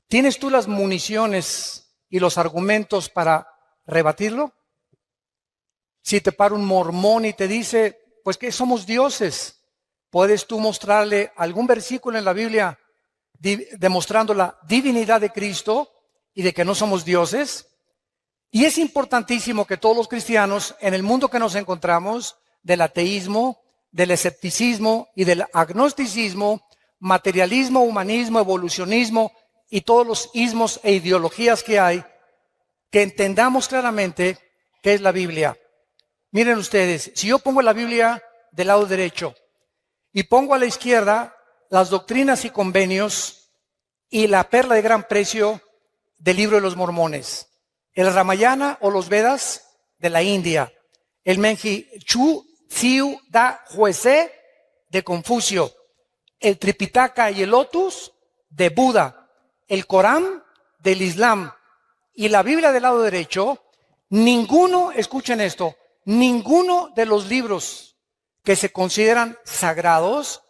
¿Tienes tú las municiones y los argumentos para rebatirlo? Si te para un mormón y te dice, pues que somos dioses, ¿puedes tú mostrarle algún versículo en la Biblia demostrando la divinidad de Cristo y de que no somos dioses? Y es importantísimo que todos los cristianos, en el mundo que nos encontramos, del ateísmo, del escepticismo y del agnosticismo, materialismo, humanismo, evolucionismo y todos los ismos e ideologías que hay, que entendamos claramente qué es la Biblia. Miren ustedes, si yo pongo la Biblia del lado derecho y pongo a la izquierda las doctrinas y convenios y la perla de gran precio del libro de los mormones, el Ramayana o los Vedas de la India, el Menji Chu Tsiu Da Huese de Confucio, el Tripitaka y el Lotus de Buda, el Corán del Islam y la Biblia del lado derecho, ninguno, escuchen esto, ninguno de los libros que se consideran sagrados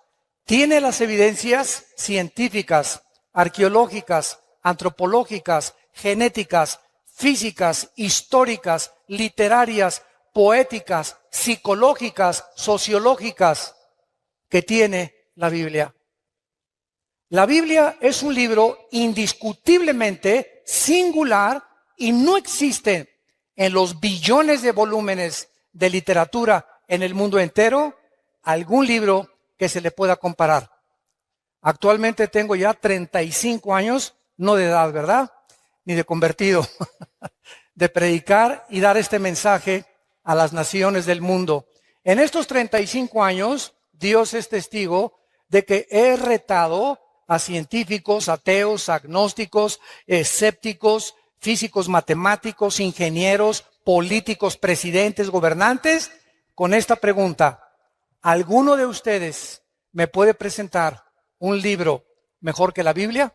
tiene las evidencias científicas, arqueológicas, antropológicas, genéticas, físicas, históricas, literarias, poéticas, psicológicas, sociológicas que tiene la Biblia. La Biblia es un libro indiscutiblemente singular y no existe en los billones de volúmenes de literatura en el mundo entero algún libro que se le pueda comparar. Actualmente tengo ya 35 años, no de edad, ¿verdad? Ni de convertido, de predicar y dar este mensaje a las naciones del mundo. En estos 35 años, Dios es testigo de que he retado a científicos, ateos, agnósticos, escépticos, físicos, matemáticos, ingenieros, políticos, presidentes, gobernantes, con esta pregunta: ¿alguno de ustedes me puede presentar un libro mejor que la Biblia?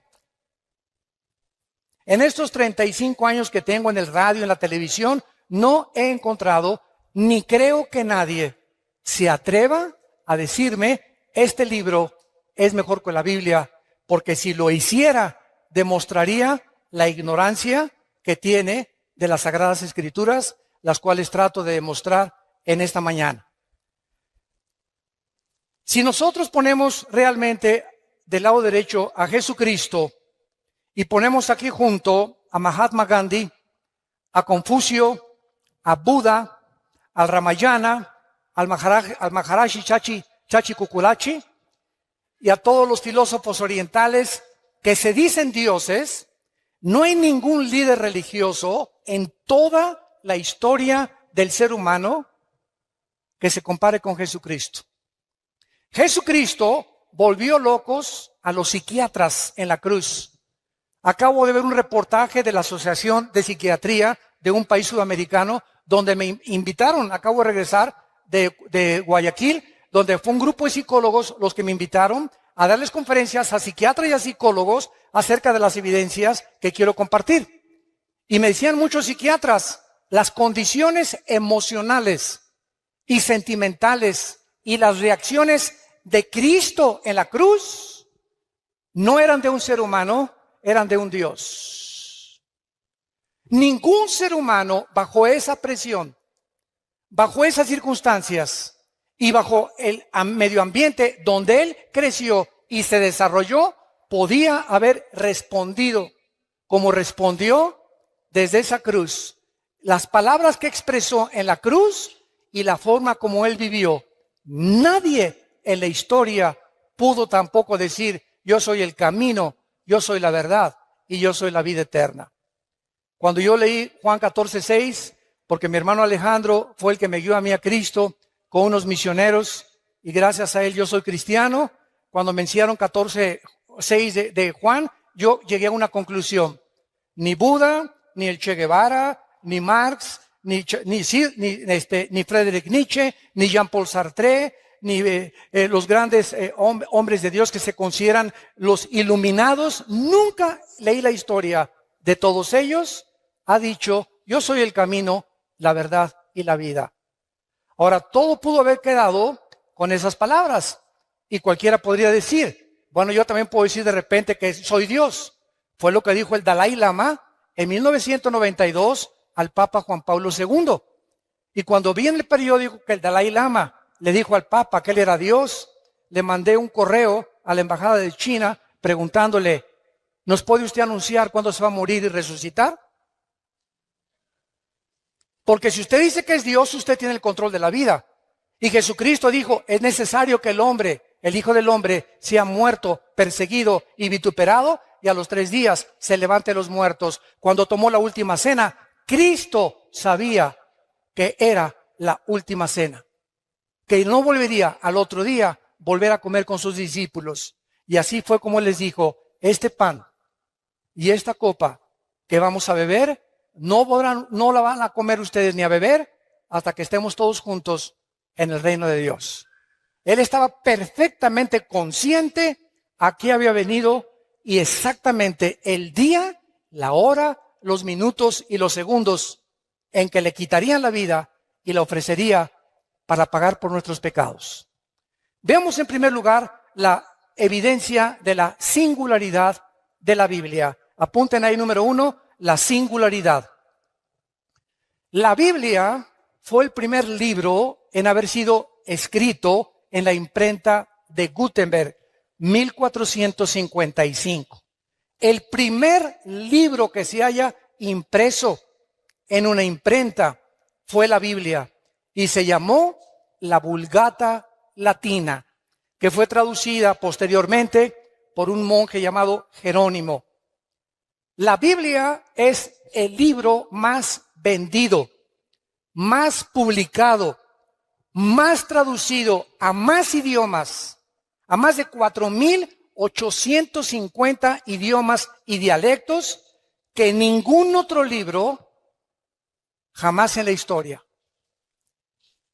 En estos 35 años que tengo en el radio, en la televisión, no he encontrado, ni creo que nadie se atreva a decirme, este libro es mejor que la Biblia, porque si lo hiciera, demostraría la ignorancia que tiene de las Sagradas Escrituras, las cuales trato de demostrar en esta mañana. Si nosotros ponemos realmente del lado derecho a Jesucristo y ponemos aquí junto a Mahatma Gandhi, a Confucio, a Buda, al Ramayana, al Maharaji Chachi Kukulachi y a todos los filósofos orientales que se dicen dioses, no hay ningún líder religioso en toda la historia del ser humano que se compare con Jesucristo. Jesucristo volvió locos a los psiquiatras en la cruz. Acabo de ver un reportaje de la Asociación de Psiquiatría de un país sudamericano donde me invitaron, acabo de regresar de Guayaquil, donde fue un grupo de psicólogos los que me invitaron a darles conferencias a psiquiatras y a psicólogos acerca de las evidencias que quiero compartir. Y me decían muchos psiquiatras, las condiciones emocionales y sentimentales y las reacciones de Cristo en la cruz no eran de un ser humano, eran de un Dios. Ningún ser humano bajo esa presión, bajo esas circunstancias y bajo el medio ambiente donde él creció y se desarrolló, podía haber respondido como respondió desde esa cruz. Las palabras que expresó en la cruz y la forma como él vivió. Nadie en la historia pudo tampoco decir, yo soy el camino, yo soy la verdad y yo soy la vida eterna. Cuando yo leí Juan 14:6, porque mi hermano Alejandro fue el que me guió a mí a Cristo con unos misioneros y gracias a él yo soy cristiano, cuando me enseñaron 14:6 de Juan, yo llegué a una conclusión. Ni Buda, ni el Che Guevara, ni Marx, ni Friedrich Nietzsche, ni Jean-Paul Sartre, ni los grandes hombres de Dios que se consideran los iluminados, nunca leí la historia de todos ellos, ha dicho, yo soy el camino, la verdad y la vida. Ahora, todo pudo haber quedado con esas palabras y cualquiera podría decir, bueno, yo también puedo decir de repente que soy Dios. Fue lo que dijo el Dalai Lama en 1992 al Papa Juan Pablo II. Y cuando vi en el periódico que el Dalai Lama le dijo al Papa que él era Dios, le mandé un correo a la embajada de China preguntándole, ¿nos puede usted anunciar cuándo se va a morir y resucitar? Porque si usted dice que es Dios, usted tiene el control de la vida. Y Jesucristo dijo, es necesario que el hombre, el Hijo del Hombre, sea muerto, perseguido y vituperado, y a los 3 días se levante de los muertos. Cuando tomó la última cena, Cristo sabía que era la última cena, que no volvería al otro día volver a comer con sus discípulos. Y así fue como les dijo, este pan y esta copa que vamos a beber, no la van a comer ustedes ni a beber hasta que estemos todos juntos en el reino de Dios. Él estaba perfectamente consciente a qué había venido y exactamente el día, la hora, los minutos y los segundos en que le quitarían la vida y la ofrecería para pagar por nuestros pecados. Veamos en primer lugar la evidencia de la singularidad de la Biblia. Apunten ahí número 1, la singularidad. La Biblia fue el primer libro en haber sido escrito en la imprenta de Gutenberg, 1455. El primer libro que se haya impreso en una imprenta fue la Biblia y se llamó la Vulgata Latina, que fue traducida posteriormente por un monje llamado Jerónimo. La Biblia es el libro más vendido, más publicado, más traducido a más idiomas, a más de 4,850 idiomas y dialectos que ningún otro libro jamás en la historia.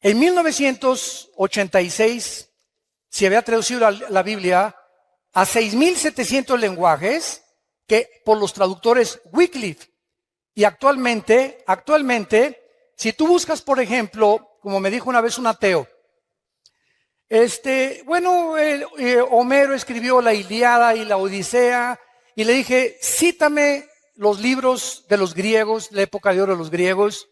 En 1986 se había traducido la Biblia a 6,700 lenguajes que por los traductores Wycliffe. Y actualmente, si tú buscas, por ejemplo, como me dijo una vez un ateo, Homero escribió la Ilíada y la Odisea, y le dije, cítame los libros de los griegos, la época de oro de los griegos,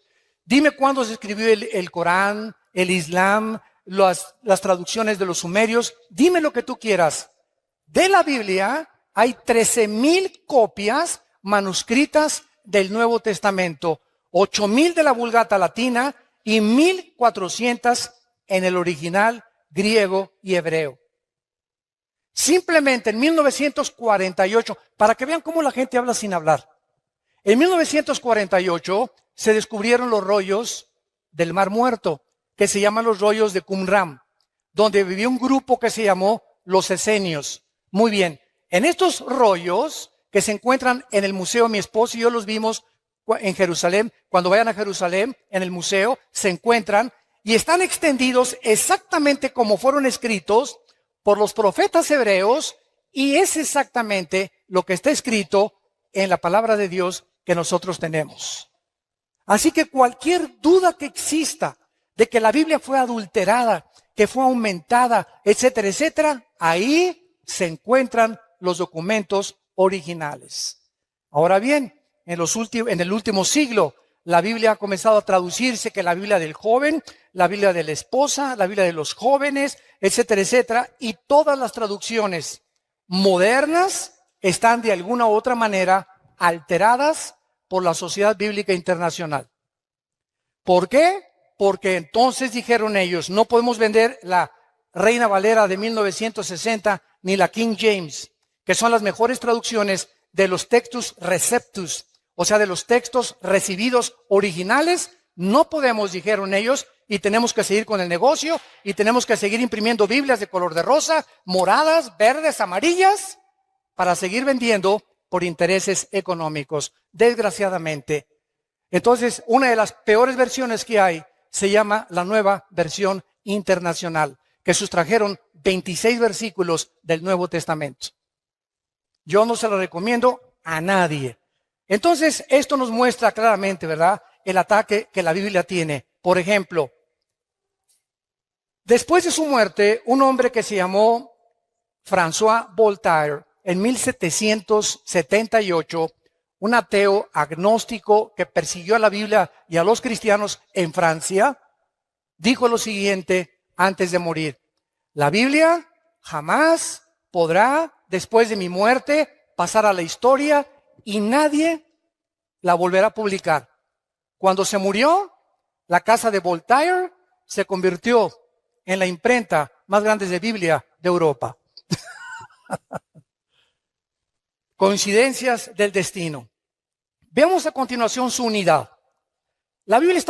dime cuándo se escribió el Corán, el Islam, las traducciones de los sumerios, dime lo que tú quieras. De la Biblia hay 13,000 copias manuscritas del Nuevo Testamento, 8,000 de la Vulgata Latina y 1,400 en el original griego y hebreo. Simplemente en 1948, para que vean cómo la gente habla sin hablar, en 1948 se descubrieron los rollos del Mar Muerto, que se llaman los rollos de Qumran, donde vivía un grupo que se llamó los esenios. Muy bien, en estos rollos que se encuentran en el museo, mi esposo y yo los vimos en Jerusalén, cuando vayan a Jerusalén, en el museo, se encuentran y están extendidos exactamente como fueron escritos por los profetas hebreos, y es exactamente lo que está escrito en la palabra de Dios que nosotros tenemos. Así que cualquier duda que exista de que la Biblia fue adulterada, que fue aumentada, etcétera, etcétera, ahí se encuentran los documentos originales. Ahora bien, en el último siglo, la Biblia ha comenzado a traducirse, que la Biblia del joven, la Biblia de la esposa, la Biblia de los jóvenes, etcétera, etcétera, y todas las traducciones modernas están de alguna u otra manera alteradas por la Sociedad Bíblica Internacional. ¿Por qué? Porque entonces dijeron ellos, no podemos vender la Reina Valera de 1960 ni la King James, que son las mejores traducciones de los textus receptus, o sea, de los textos recibidos originales. No podemos, dijeron ellos, y tenemos que seguir con el negocio, y tenemos que seguir imprimiendo Biblias de color de rosa, moradas, verdes, amarillas, para seguir vendiendo por intereses económicos, desgraciadamente. Entonces, una de las peores versiones que hay se llama la Nueva Versión Internacional, que sustrajeron 26 versículos del Nuevo Testamento. Yo no se lo recomiendo a nadie. Entonces, esto nos muestra claramente, ¿verdad?, el ataque que la Biblia tiene. Por ejemplo, después de su muerte, un hombre que se llamó François Voltaire, en 1778, un ateo agnóstico que persiguió a la Biblia y a los cristianos en Francia, dijo lo siguiente antes de morir: la Biblia jamás podrá, después de mi muerte, pasar a la historia y nadie la volverá a publicar. Cuando se murió, la casa de Voltaire se convirtió en la imprenta más grande de Biblia de Europa. Coincidencias del destino. Veamos a continuación su unidad. La Biblia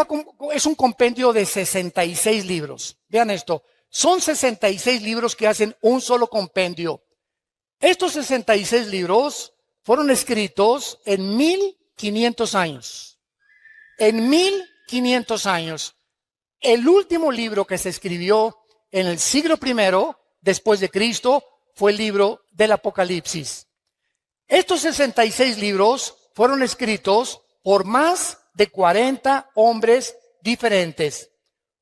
es un compendio de 66 libros. Vean esto, son 66 libros que hacen un solo compendio. Estos 66 libros fueron escritos en 1500 años. En 1500 años. El último libro que se escribió en el siglo I después de Cristo fue el libro del Apocalipsis. Estos 66 libros fueron escritos por más de 40 hombres diferentes.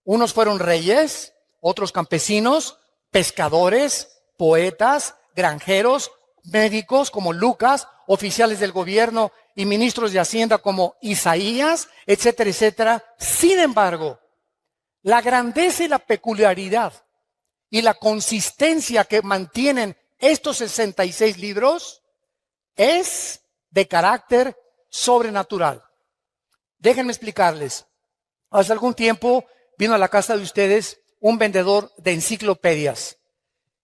Unos fueron reyes, otros campesinos, pescadores, poetas, granjeros, médicos como Lucas, oficiales del gobierno y ministros de Hacienda como Isaías, etcétera, etcétera. Sin embargo, la grandeza y la peculiaridad y la consistencia que mantienen estos 66 libros es de carácter sobrenatural. Déjenme explicarles. Hace algún tiempo vino a la casa de ustedes un vendedor de enciclopedias.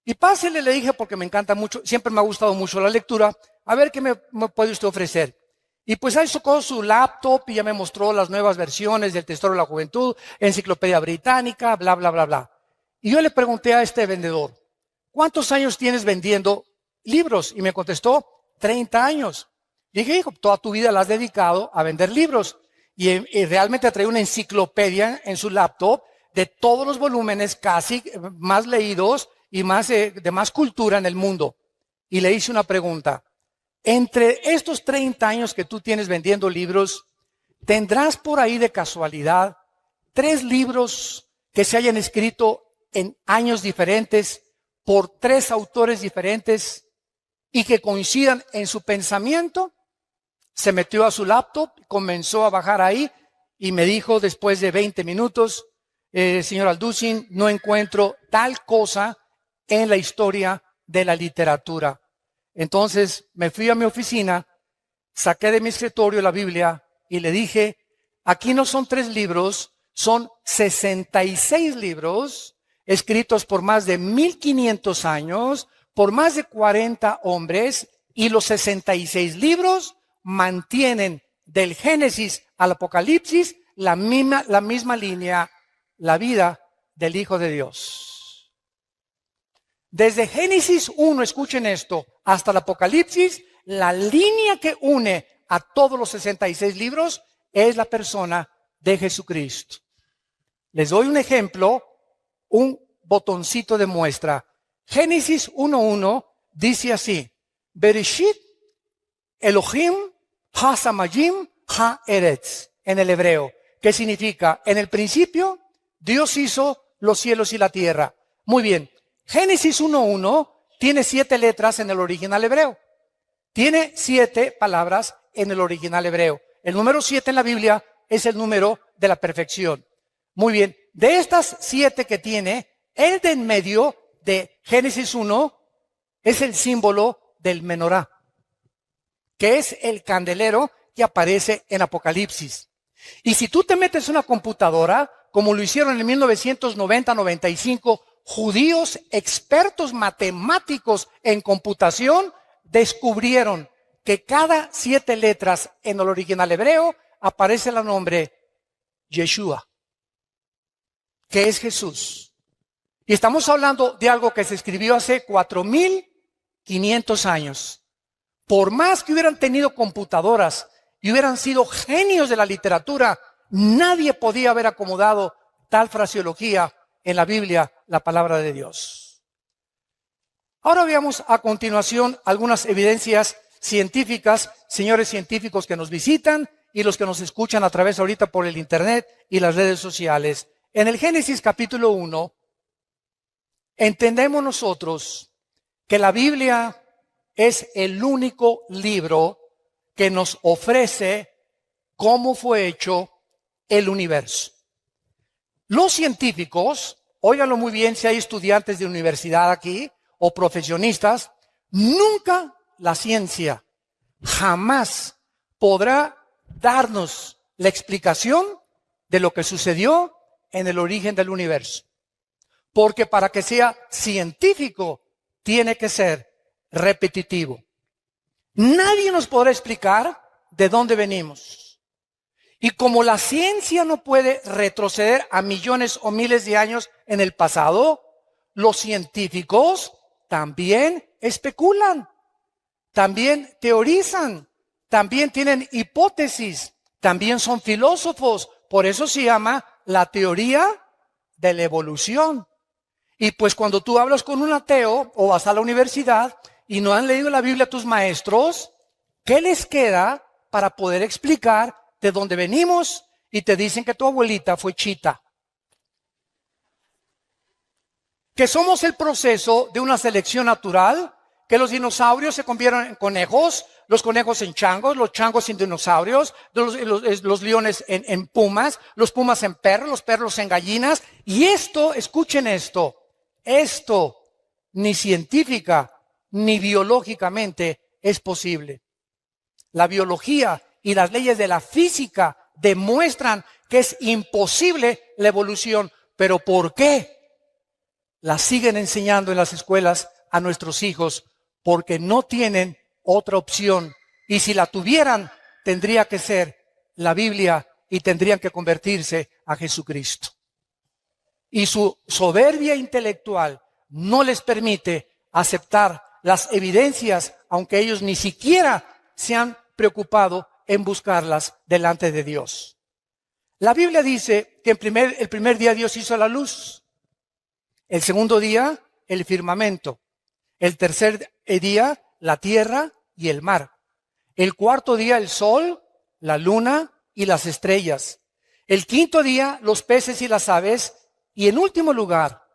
Y pásele, le dije, porque me encanta mucho, siempre me ha gustado mucho la lectura, a ver qué me puede usted ofrecer. Y pues ahí sacó su laptop y ya me mostró las nuevas versiones del Tesoro de la Juventud, Enciclopedia Británica, bla, bla, bla, bla. Y yo le pregunté a este vendedor, ¿cuántos años tienes vendiendo libros? Y me contestó, 30 años. Dije, hijo, toda tu vida la has dedicado a vender libros. Y realmente trae una enciclopedia en su laptop de todos los volúmenes casi más leídos y más de más cultura en el mundo. Y le hice una pregunta. Entre estos 30 años que tú tienes vendiendo libros, ¿tendrás por ahí de casualidad 3 libros que se hayan escrito en años diferentes por 3 autores diferentes y que coincidan en su pensamiento? Se metió a su laptop, comenzó a bajar ahí y me dijo después de 20 minutos, señor Alducin, no encuentro tal cosa en la historia de la literatura. Entonces me fui a mi oficina, saqué de mi escritorio la Biblia y le dije, aquí no son 3 libros, son 66 libros escritos por más de 1500 años, por más de 40 hombres, y los 66 libros mantienen del Génesis al Apocalipsis la misma línea, la vida del Hijo de Dios. Desde Génesis 1, escuchen esto, hasta el Apocalipsis, la línea que une a todos los 66 libros es la persona de Jesucristo. Les doy un ejemplo, un botoncito de muestra. Génesis 1:1 dice así, Bereshit Elohim ha-samayim ha-eretz, en el hebreo, que significa, en el principio, Dios hizo los cielos y la tierra. Muy bien, Génesis 1:1 tiene 7 letras en el original hebreo. Tiene 7 palabras en el original hebreo. El número 7 en la Biblia es el número de la perfección. Muy bien, de estas 7 que tiene, el de en medio de Génesis 1 es el símbolo del menorá, que es el candelero que aparece en Apocalipsis. Y si tú te metes en una computadora, como lo hicieron en 1990-95, judíos expertos matemáticos en computación descubrieron que cada 7 letras en el original hebreo aparece el nombre Yeshua, que es Jesús. Y estamos hablando de algo que se escribió hace 4500 años. Por más que hubieran tenido computadoras y hubieran sido genios de la literatura, nadie podía haber acomodado tal fraseología en la Biblia, la palabra de Dios. Ahora veamos a continuación algunas evidencias científicas, señores científicos que nos visitan y los que nos escuchan a través ahorita por el internet y las redes sociales. En el Génesis capítulo 1, entendemos nosotros que la Biblia es el único libro que nos ofrece cómo fue hecho el universo. Los científicos, óiganlo muy bien si hay estudiantes de universidad aquí o profesionistas, nunca la ciencia jamás podrá darnos la explicación de lo que sucedió en el origen del universo. Porque para que sea científico, tiene que ser repetitivo. Nadie nos podrá explicar de dónde venimos. Y como la ciencia no puede retroceder a millones o miles de años en el pasado, los científicos también especulan, también teorizan, también tienen hipótesis, también son filósofos. Por eso se llama la teoría de la evolución. Y pues cuando tú hablas con un ateo o vas a la universidad y no han leído la Biblia a tus maestros, ¿qué les queda para poder explicar de dónde venimos? Y te dicen que tu abuelita fue chita. Que somos el proceso de una selección natural, que los dinosaurios se convirtieron en conejos, los conejos en changos, los changos en dinosaurios, los leones en pumas, los pumas en perros, los perros en gallinas. Y esto, escuchen esto ni científica ni biológicamente es posible. La biología y las leyes de la física demuestran que es imposible la evolución. ¿Pero por qué? La siguen enseñando en las escuelas a nuestros hijos porque no tienen otra opción. Y si la tuvieran, tendría que ser la Biblia y tendrían que convertirse a Jesucristo. Y su soberbia intelectual no les permite aceptar las evidencias, aunque ellos ni siquiera se han preocupado en buscarlas delante de Dios. La Biblia dice que el primer día Dios hizo la luz, el segundo día el firmamento, el tercer día la tierra y el mar, el cuarto día el sol, la luna y las estrellas, el quinto día los peces y las aves, y en último lugar,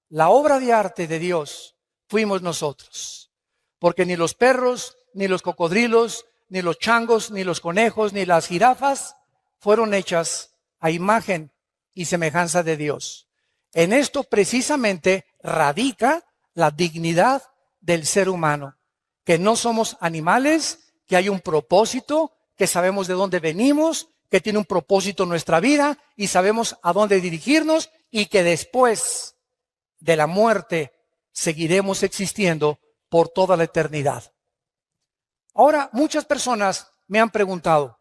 la obra de arte de Dios fuimos nosotros. Porque ni los perros, ni los cocodrilos, ni los changos, ni los conejos, ni las jirafas fueron hechas a imagen y semejanza de Dios. En esto precisamente radica la dignidad del ser humano. Que no somos animales, que hay un propósito, que sabemos de dónde venimos, que tiene un propósito en nuestra vida y sabemos a dónde dirigirnos y que después de la muerte seguiremos existiendo por toda la eternidad. Ahora, muchas personas me han preguntado,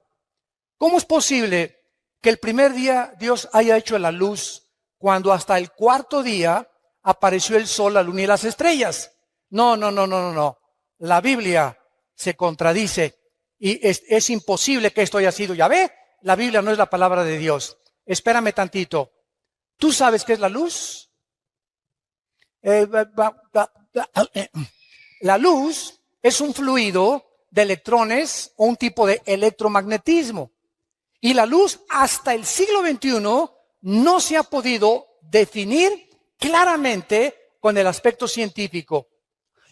¿cómo es posible que el primer día Dios haya hecho la luz cuando hasta el cuarto día apareció el sol, la luna y las estrellas? No. La Biblia se contradice y es imposible que esto haya sido Yahvé. La Biblia no es la palabra de Dios. Espérame tantito. ¿Tú sabes qué es la luz? La luz es un fluido de electrones o un tipo de electromagnetismo. Y la luz hasta el siglo XXI no se ha podido definir claramente con el aspecto científico.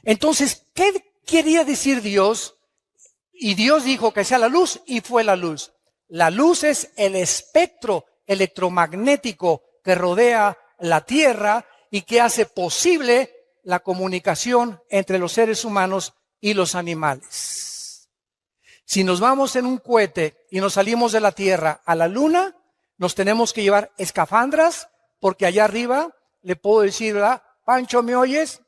Entonces, ¿qué quería decir Dios? Y Dios dijo que sea la luz y fue la luz. La luz es el espectro electromagnético que rodea la Tierra y que hace posible la comunicación entre los seres humanos y los animales. Si nos vamos en un cohete y nos salimos de la Tierra a la Luna, nos tenemos que llevar escafandras porque allá arriba le puedo decir, ¿verdad? Pancho, ¿me oyes?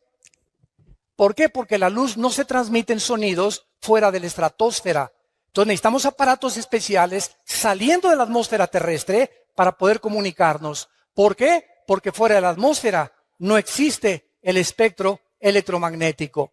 ¿Por qué? Porque la luz no se transmite en sonidos fuera de la estratosfera. Entonces necesitamos aparatos especiales saliendo de la atmósfera terrestre para poder comunicarnos. ¿Por qué? Porque fuera de la atmósfera no existe el espectro electromagnético.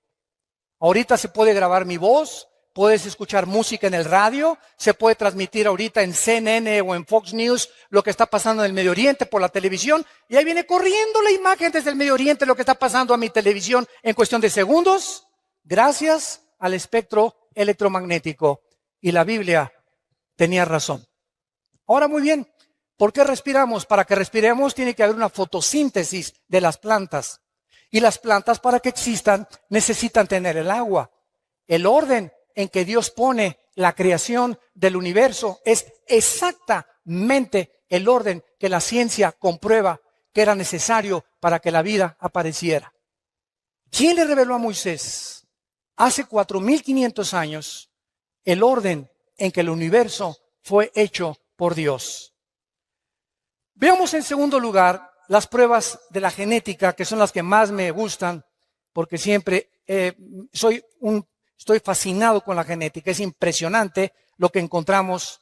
Ahorita se puede grabar mi voz, puedes escuchar música en el radio, se puede transmitir ahorita en CNN o en Fox News lo que está pasando en el Medio Oriente por la televisión, y ahí viene corriendo la imagen desde el Medio Oriente lo que está pasando a mi televisión en cuestión de segundos, gracias al espectro electromagnético. Y la Biblia tenía razón. Ahora muy bien, ¿por qué respiramos? Para que respiremos tiene que haber una fotosíntesis de las plantas. Y las plantas para que existan necesitan tener el agua. El orden en que Dios pone la creación del universo es exactamente el orden que la ciencia comprueba que era necesario para que la vida apareciera. ¿Quién le reveló a Moisés hace 4,500 años el orden en que el universo fue hecho por Dios? Veamos en segundo lugar las pruebas de la genética, que son las que más me gustan, porque siempre estoy fascinado con la genética. Es impresionante lo que encontramos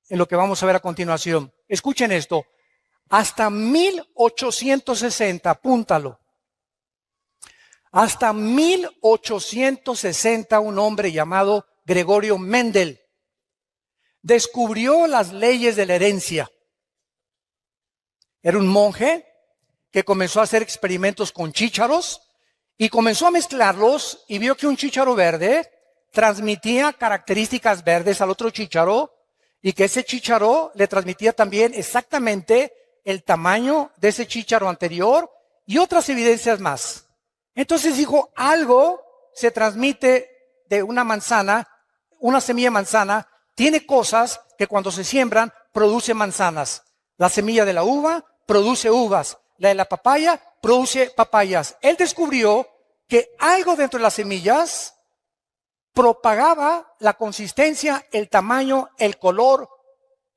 en lo que vamos a ver a continuación. Escuchen esto. Hasta 1860, apúntalo. Hasta 1860, un hombre llamado Gregorio Mendel descubrió las leyes de la herencia. Era un monje que comenzó a hacer experimentos con chícharos y comenzó a mezclarlos y vio que un chícharo verde transmitía características verdes al otro chícharo y que ese chícharo le transmitía también exactamente el tamaño de ese chícharo anterior y otras evidencias más. Entonces dijo, algo se transmite de una manzana, una semilla de manzana, tiene cosas que cuando se siembran produce manzanas. La semilla de la uva produce uvas, la de la papaya produce papayas. Él descubrió que algo dentro de las semillas propagaba la consistencia, el tamaño, el color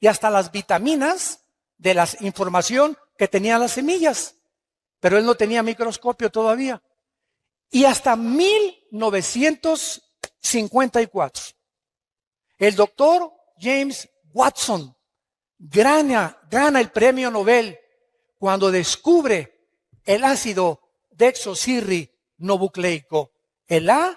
y hasta las vitaminas de la información que tenían las semillas. Pero él no tenía microscopio todavía. Y hasta 1954, el doctor James Watson gana el premio Nobel cuando descubre el ácido desoxirribonucleico, el ADN.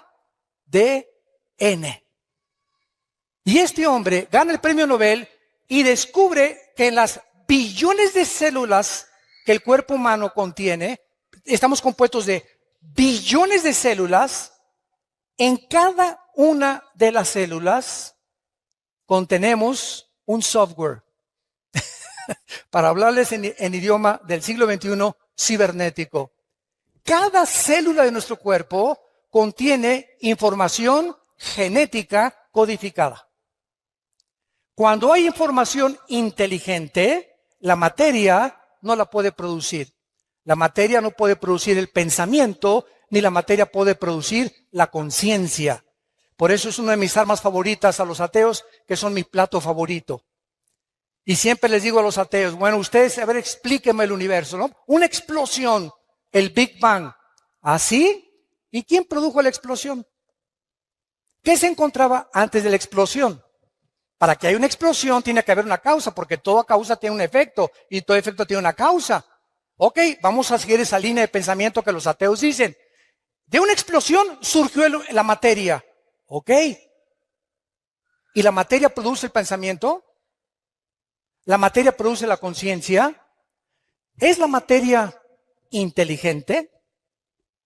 Y este hombre gana el premio Nobel y descubre que en las billones de células que el cuerpo humano contiene, estamos compuestos de billones de células, en cada una de las células contenemos un software. Para hablarles en idioma del siglo XXI, cibernético. Cada célula de nuestro cuerpo contiene información genética codificada. Cuando hay información inteligente, la materia no la puede producir. La materia no puede producir el pensamiento, ni la materia puede producir la conciencia. Por eso es una de mis armas favoritas a los ateos, que son mi plato favorito. Y siempre les digo a los ateos, bueno, ustedes, a ver, explíquenme el universo, ¿no? Una explosión, el Big Bang. ¿Así? ¿Y quién produjo la explosión? ¿Qué se encontraba antes de la explosión? Para que haya una explosión tiene que haber una causa, porque toda causa tiene un efecto y todo efecto tiene una causa. Ok, vamos a seguir esa línea de pensamiento que los ateos dicen. De una explosión surgió la materia. Ok. ¿Y la materia produce el pensamiento? ¿La materia produce la conciencia? ¿Es la materia inteligente?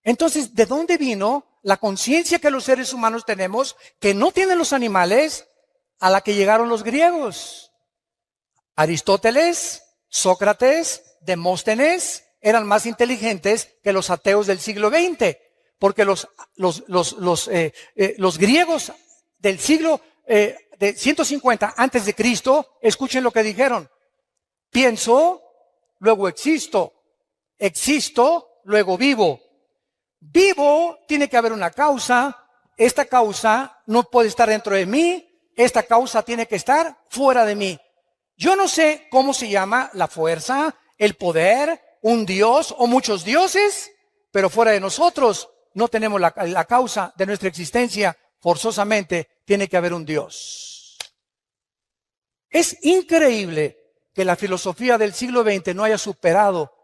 Entonces, ¿de dónde vino la conciencia que los seres humanos tenemos, que no tienen los animales, a la que llegaron los griegos? Aristóteles, Sócrates, Demóstenes eran más inteligentes que los ateos del siglo XX, porque los griegos del siglo de 150 antes de Cristo, escuchen lo que dijeron. Pienso, luego existo. Existo, luego vivo. Vivo, tiene que haber una causa. Esta causa no puede estar dentro de mí. Esta causa tiene que estar fuera de mí. Yo no sé cómo se llama la fuerza, el poder, un dios o muchos dioses, pero fuera de nosotros no tenemos la causa de nuestra existencia. Forzosamente tiene que haber un Dios. Es increíble que la filosofía del siglo XX no haya superado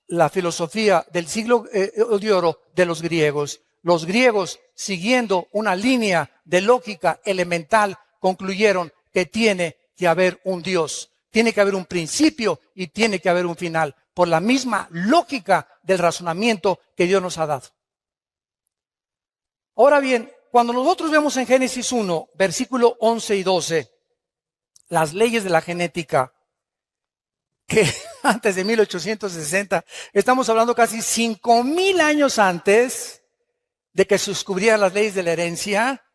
la filosofía del siglo de oro de los griegos. Los griegos, siguiendo una línea de lógica elemental, concluyeron que tiene que haber un Dios. Tiene que haber un principio y tiene que haber un final, por la misma lógica del razonamiento que Dios nos ha dado. Ahora bien, cuando nosotros vemos en Génesis 1, versículo 11 y 12, las leyes de la genética, que antes de 1860, estamos hablando casi 5,000 años antes de que se descubrieran las leyes de la herencia,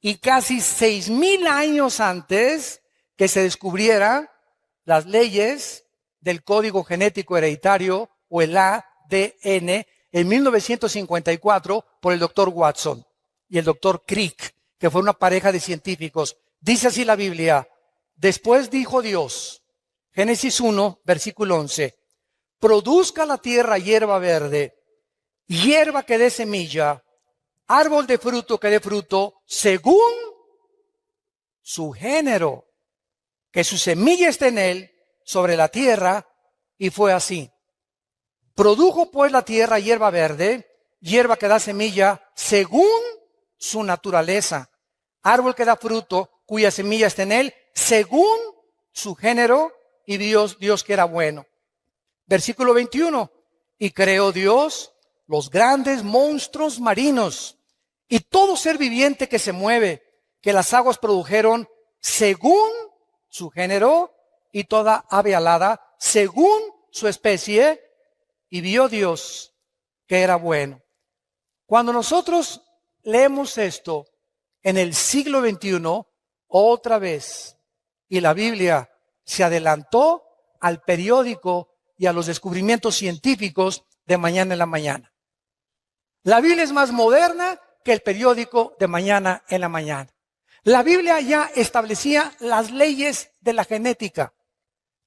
y casi 6,000 años antes que se descubriera las leyes del código genético hereditario o el ADN en 1954 por el doctor Watson y el doctor Crick, que fue una pareja de científicos. Dice así la Biblia: después dijo Dios, Génesis 1, versículo 11, produzca la tierra hierba verde, hierba que dé semilla, árbol de fruto que dé fruto, según su género, que su semilla esté en él, sobre la tierra, y fue así. Produjo pues la tierra hierba verde, hierba que da semilla, según su naturaleza, árbol que da fruto, cuya semilla está en él, según su género, y Dios que era bueno. Versículo 21, y creó Dios los grandes monstruos marinos, y todo ser viviente que se mueve, que las aguas produjeron según su género, y toda ave alada según su especie, y vio Dios que era bueno. Cuando nosotros leemos esto en el siglo XXI, otra vez, y la Biblia se adelantó al periódico y a los descubrimientos científicos de mañana en la mañana. La Biblia es más moderna que el periódico de mañana en la mañana. La Biblia ya establecía las leyes de la genética,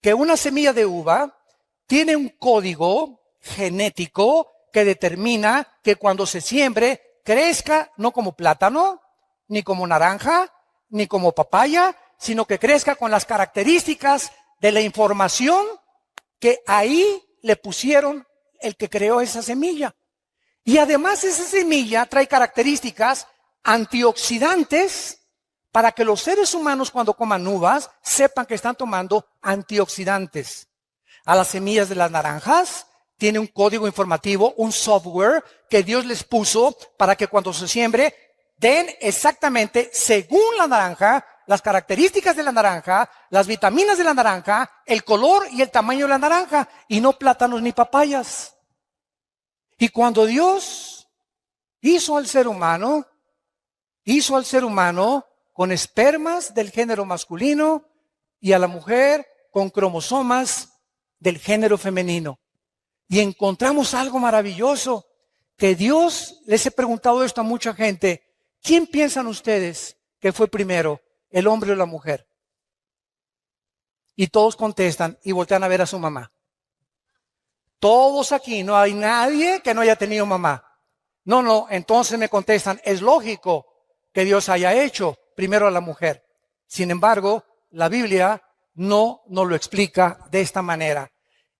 que una semilla de uva tiene un código genético que determina que cuando se siembre crezca no como plátano, ni como naranja, ni como papaya, sino que crezca con las características de la información que ahí le pusieron el que creó esa semilla. Y además esa semilla trae características antioxidantes para que los seres humanos cuando coman uvas sepan que están tomando antioxidantes. A las semillas de las naranjas tiene un código informativo, un software que Dios les puso para que cuando se siembre den exactamente según la naranja, las características de la naranja, las vitaminas de la naranja, el color y el tamaño de la naranja, y no plátanos ni papayas. Y cuando Dios hizo al ser humano con espermas del género masculino y a la mujer con cromosomas del género femenino. Y encontramos algo maravilloso, que Dios, les he preguntado esto a mucha gente, ¿quién piensan ustedes que fue primero, el hombre o la mujer? Y todos contestan y voltean a ver a su mamá. Todos aquí, no hay nadie que no haya tenido mamá. No, entonces me contestan, es lógico que Dios haya hecho primero a la mujer. Sin embargo, la Biblia no nos lo explica de esta manera.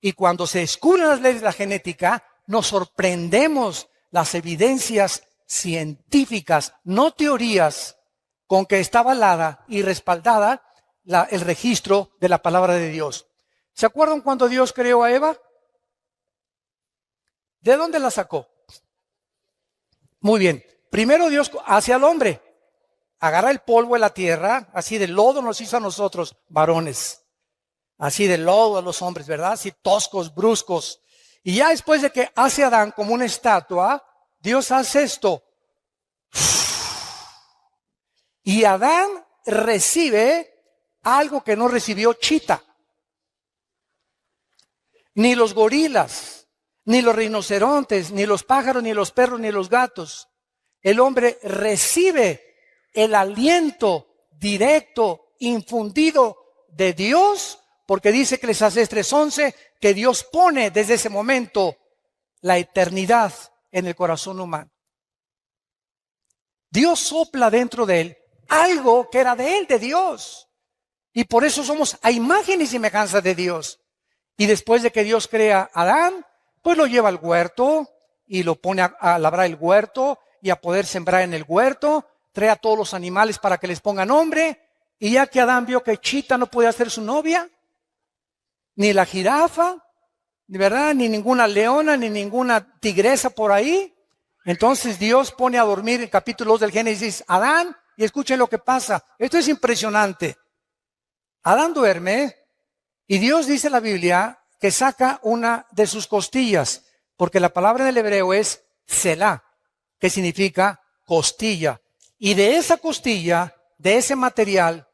Y cuando se descubren las leyes de la genética, nos sorprendemos las evidencias científicas, no teorías, con que está avalada y respaldada el registro de la palabra de Dios. ¿Se acuerdan cuando Dios creó a Eva? ¿De dónde la sacó? Muy bien. Primero Dios hace al hombre. Agarra el polvo de la tierra, así de lodo nos hizo a nosotros, varones. Así de lodo a los hombres, ¿verdad? Así toscos, bruscos. Y ya después de que hace a Adán como una estatua, Dios hace esto. Y Adán recibe algo que no recibió Chita. Ni los gorilas, ni los rinocerontes, ni los pájaros, ni los perros, ni los gatos. El hombre recibe el aliento directo, infundido de Dios, porque dice Eclesiastés 3:11 que Dios pone desde ese momento la eternidad en el corazón humano. Dios sopla dentro de él algo que era de él, de Dios. Y por eso somos a imagen y semejanza de Dios. Y después de que Dios crea a Adán, pues lo lleva al huerto y lo pone a labrar el huerto y a poder sembrar en el huerto. Trae a todos los animales para que les pongan nombre. Y ya que Adán vio que Chita no podía ser su novia, ni la jirafa, ¿verdad? Ni ninguna leona, ni ninguna tigresa por ahí. Entonces Dios pone a dormir en capítulo 2 del Génesis a Adán, y escuchen lo que pasa. Esto es impresionante. Adán duerme y Dios dice en la Biblia que saca una de sus costillas, porque la palabra en el hebreo es Selah, que significa costilla. Y de esa costilla, de ese material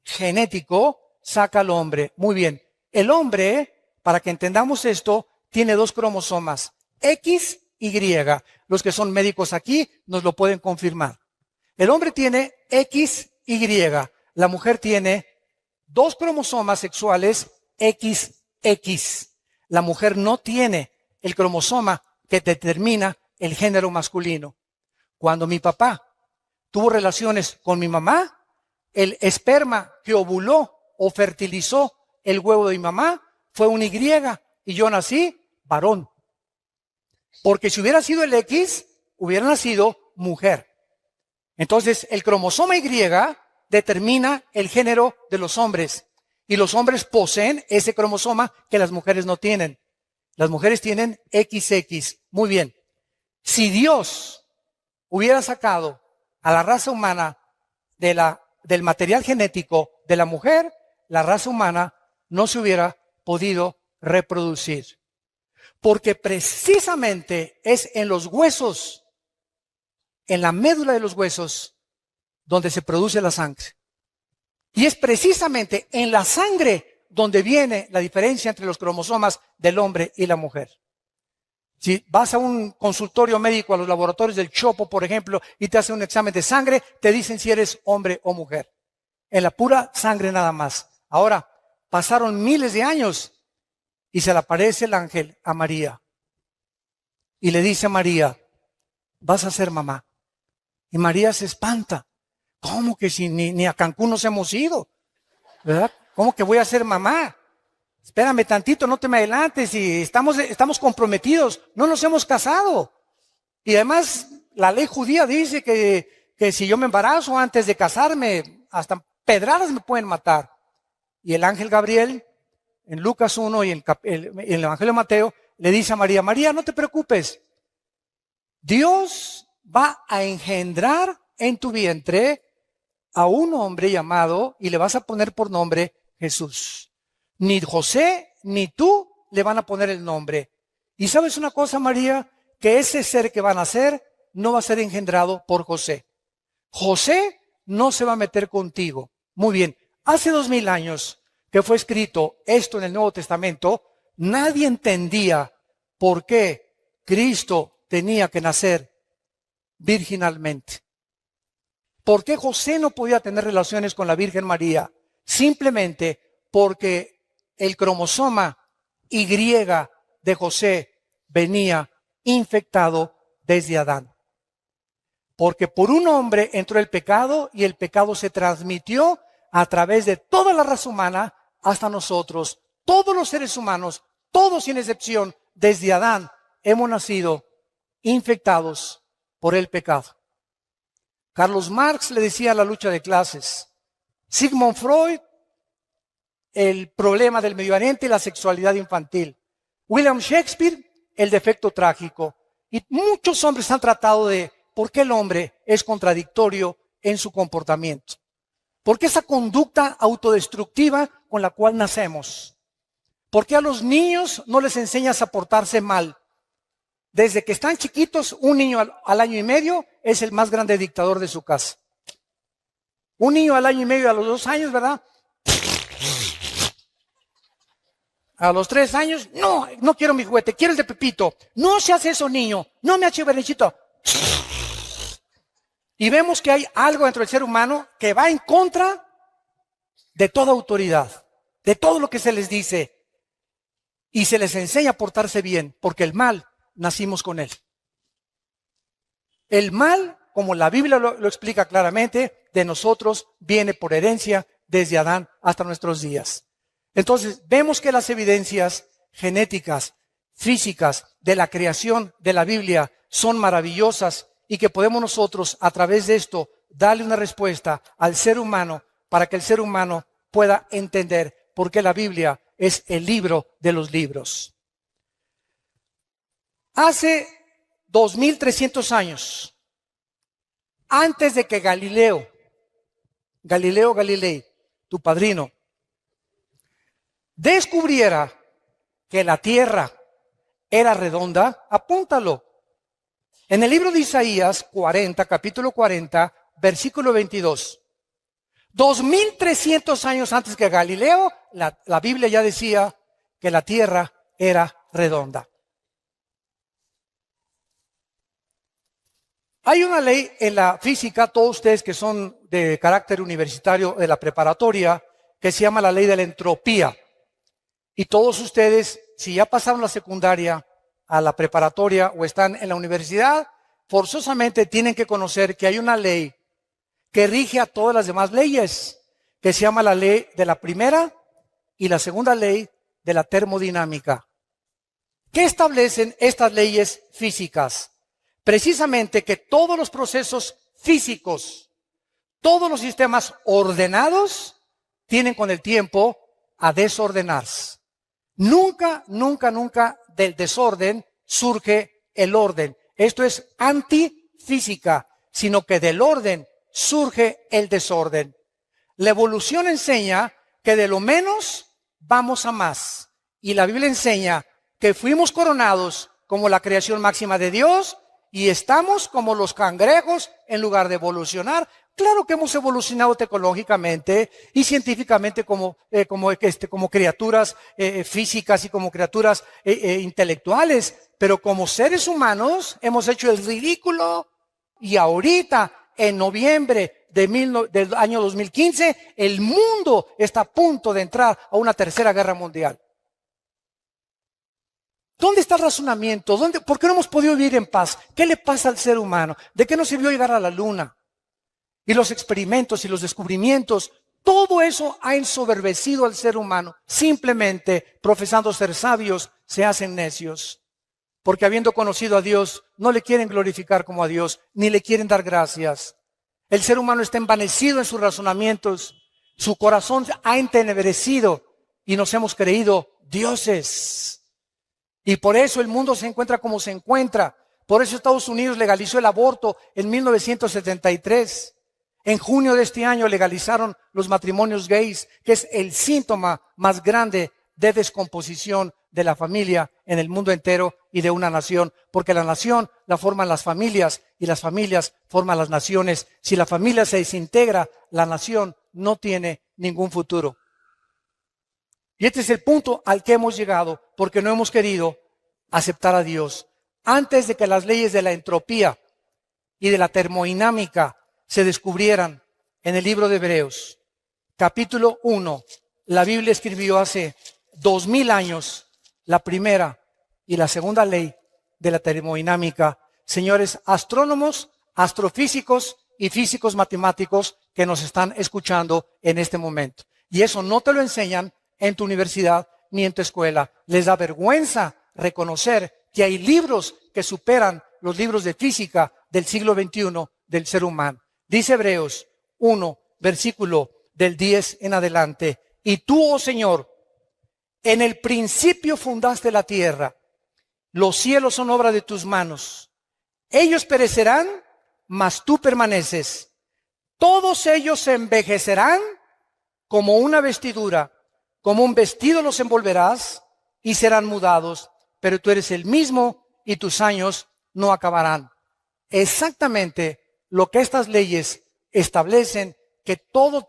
genético, saca al hombre. Muy bien. El hombre, para que entendamos esto, tiene 2 cromosomas, X y Y. Los que son médicos aquí nos lo pueden confirmar. El hombre tiene X y Y. La mujer tiene 2 cromosomas sexuales XX. La mujer no tiene el cromosoma que determina el género masculino. Cuando mi papá tuvo relaciones con mi mamá, el esperma que ovuló o fertilizó el huevo de mi mamá fue un Y y yo nací varón. Porque si hubiera sido el X, hubiera nacido mujer. Entonces, el cromosoma Y determina el género de los hombres. Y los hombres poseen ese cromosoma que las mujeres no tienen. Las mujeres tienen XX. Muy bien. Si Dios hubiera sacado a la raza humana del material genético de la mujer, la raza humana no se hubiera podido reproducir. Porque precisamente es en los huesos, en la médula de los huesos, donde se produce la sangre. Y es precisamente en la sangre donde viene la diferencia entre los cromosomas del hombre y la mujer. Si vas a un consultorio médico, a los laboratorios del Chopo, por ejemplo, y te hacen un examen de sangre, te dicen si eres hombre o mujer. En la pura sangre nada más. Ahora, pasaron miles de años y se le aparece el ángel a María. Y le dice a María, vas a ser mamá. Y María se espanta. ¿Cómo que si ni a Cancún nos hemos ido? ¿Verdad? ¿Cómo que voy a ser mamá? Espérame tantito, no te me adelantes, y estamos comprometidos, no nos hemos casado. Y además, la ley judía dice que si yo me embarazo antes de casarme, hasta pedradas me pueden matar. Y el ángel Gabriel, en Lucas 1 y en el Evangelio de Mateo, le dice a María, María, no te preocupes, Dios va a engendrar en tu vientre a un hombre llamado, y le vas a poner por nombre Jesús. Ni José ni tú le van a poner el nombre. Y sabes una cosa, María, que ese ser que van a nacer no va a ser engendrado por José. José no se va a meter contigo. Muy bien, hace 2000 años que fue escrito esto en el Nuevo Testamento, nadie entendía por qué Cristo tenía que nacer virginalmente. ¿Por qué José no podía tener relaciones con la Virgen María? Simplemente porque el cromosoma Y de José venía infectado desde Adán. Porque por un hombre entró el pecado y el pecado se transmitió a través de toda la raza humana hasta nosotros. Todos los seres humanos, todos sin excepción, desde Adán, hemos nacido infectados por el pecado. Carlos Marx le decía la lucha de clases. Sigmund Freud, el problema del Medio Oriente y la sexualidad infantil. William Shakespeare, el defecto trágico. Y muchos hombres han tratado de por qué el hombre es contradictorio en su comportamiento. ¿Por qué esa conducta autodestructiva con la cual nacemos? ¿Por qué a los niños no les enseñas a portarse mal? Desde que están chiquitos, un niño al año y medio es el más grande dictador de su casa. Un niño al año y medio, a los 2 años, ¿verdad? A los 3 años, no quiero mi juguete, quiero el de Pepito. No se hace eso, niño, no me hace berrinchito. Y vemos que hay algo dentro del ser humano que va en contra de toda autoridad, de todo lo que se les dice. Y se les enseña a portarse bien, porque el mal nacimos con él. El mal, como la Biblia lo explica claramente, de nosotros viene por herencia desde Adán hasta nuestros días. Entonces, vemos que las evidencias genéticas, físicas de la creación de la Biblia son maravillosas y que podemos nosotros, a través de esto, darle una respuesta al ser humano para que el ser humano pueda entender por qué la Biblia es el libro de los libros. Hace 2300 años, antes de que Galileo Galilei, tu padrino, descubriera que la tierra era redonda, apúntalo. En el libro de Isaías 40, capítulo 40, versículo 22. 2300 años antes que Galileo, la Biblia ya decía que la tierra era redonda. Hay una ley en la física, todos ustedes que son de carácter universitario de la preparatoria, que se llama la ley de la entropía. Y todos ustedes, si ya pasaron la secundaria a la preparatoria o están en la universidad, forzosamente tienen que conocer que hay una ley que rige a todas las demás leyes, que se llama la ley de la primera y la segunda ley de la termodinámica. ¿Qué establecen estas leyes físicas? Precisamente que todos los procesos físicos, todos los sistemas ordenados, tienen con el tiempo a desordenarse. Nunca, nunca, nunca del desorden surge el orden. Esto es antifísica, sino que del orden surge el desorden. La evolución enseña que de lo menos vamos a más. Y la Biblia enseña que fuimos coronados como la creación máxima de Dios y estamos como los cangrejos en lugar de evolucionar. Claro que hemos evolucionado tecnológicamente y científicamente como criaturas físicas y como criaturas intelectuales, pero como seres humanos hemos hecho el ridículo y ahorita, en noviembre del año 2015, el mundo está a punto de entrar a una tercera guerra mundial. ¿Dónde está el razonamiento? ¿Por qué no hemos podido vivir en paz? ¿Qué le pasa al ser humano? ¿De qué nos sirvió llegar a la luna? Y los experimentos y los descubrimientos, todo eso ha ensoberbecido al ser humano. Simplemente, profesando ser sabios, se hacen necios. Porque habiendo conocido a Dios, no le quieren glorificar como a Dios, ni le quieren dar gracias. El ser humano está envanecido en sus razonamientos. Su corazón ha entenebrecido y nos hemos creído dioses. Y por eso el mundo se encuentra como se encuentra. Por eso Estados Unidos legalizó el aborto en 1973. En junio de este año legalizaron los matrimonios gays, que es el síntoma más grande de descomposición de la familia en el mundo entero y de una nación, porque la nación la forman las familias y las familias forman las naciones. Si la familia se desintegra, la nación no tiene ningún futuro. Y este es el punto al que hemos llegado porque no hemos querido aceptar a Dios. Antes de que las leyes de la entropía y de la termodinámica se descubrieran en el libro de Hebreos, capítulo 1, la Biblia escribió hace 2000 años la primera y la segunda ley de la termodinámica. Señores astrónomos, astrofísicos y físicos matemáticos que nos están escuchando en este momento. Y eso no te lo enseñan en tu universidad ni en tu escuela. Les da vergüenza reconocer que hay libros que superan los libros de física del siglo XXI del ser humano. Dice Hebreos 1, versículo del 10 en adelante. Y tú, oh Señor, en el principio fundaste la tierra. Los cielos son obra de tus manos. Ellos perecerán, mas tú permaneces. Todos ellos se envejecerán como una vestidura. Como un vestido los envolverás y serán mudados. Pero tú eres el mismo y tus años no acabarán. Exactamente lo que estas leyes establecen, que todo